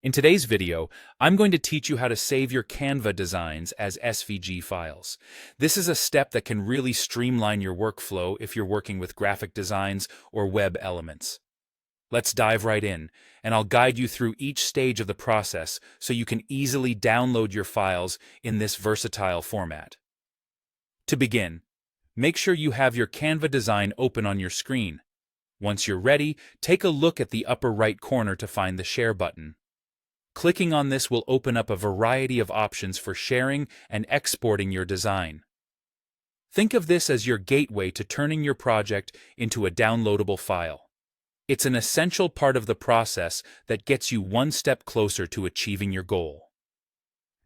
In today's video, I'm going to teach you how to save your Canva designs as SVG files. This is a step that can really streamline your workflow if you're working with graphic designs or web elements. Let's dive right in, and I'll guide you through each stage of the process so you can easily download your files in this versatile format. To begin, make sure you have your Canva design open on your screen. Once you're ready, take a look at the upper right corner to find the Share button. Clicking on this will open up a variety of options for sharing and exporting your design. Think of this as your gateway to turning your project into a downloadable file. It's an essential part of the process that gets you one step closer to achieving your goal.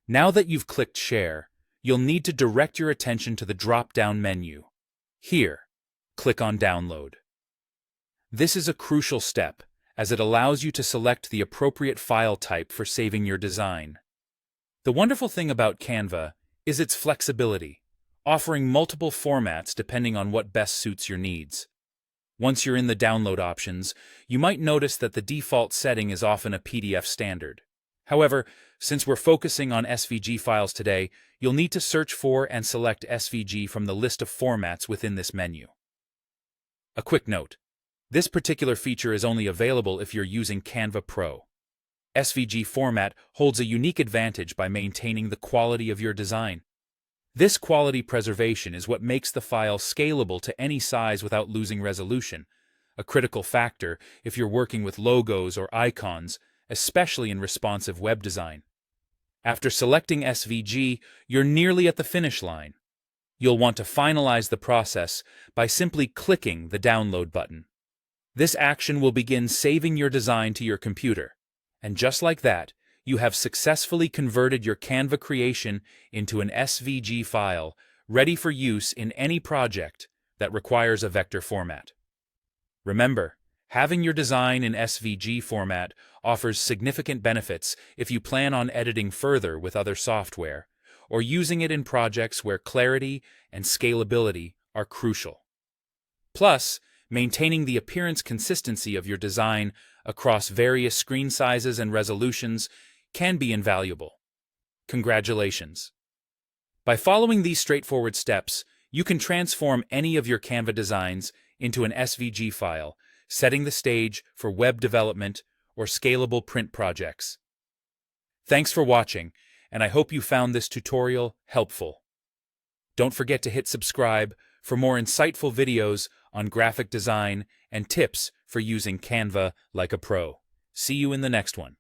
Now that you've clicked Share, you'll need to direct your attention to the drop-down menu. Here, click on Download. This is a crucial step, as it allows you to select the appropriate file type for saving your design. The wonderful thing about Canva is its flexibility, offering multiple formats depending on what best suits your needs. Once you're in the download options, you might notice that the default setting is often a PDF standard. However, since we're focusing on SVG files today, you'll need to search for and select SVG from the list of formats within this menu. A quick note. This particular feature is only available if you're using Canva Pro. SVG format holds a unique advantage by maintaining the quality of your design. This quality preservation is what makes the file scalable to any size without losing resolution, a critical factor if you're working with logos or icons, especially in responsive web design. After selecting SVG, you're nearly at the finish line. You'll want to finalize the process by simply clicking the Download button. This action will begin saving your design to your computer, and just like that, you have successfully converted your Canva creation into an SVG file ready for use in any project that requires a vector format. Remember, having your design in SVG format offers significant benefits if you plan on editing further with other software, or using it in projects where clarity and scalability are crucial. Plus, maintaining the appearance consistency of your design across various screen sizes and resolutions can be invaluable. Congratulations! By following these straightforward steps, you can transform any of your Canva designs into an SVG file, setting the stage for web development or scalable print projects. Thanks for watching, and I hope you found this tutorial helpful. Don't forget to hit subscribe for more insightful videos on graphic design and tips for using Canva like a pro. See you in the next one.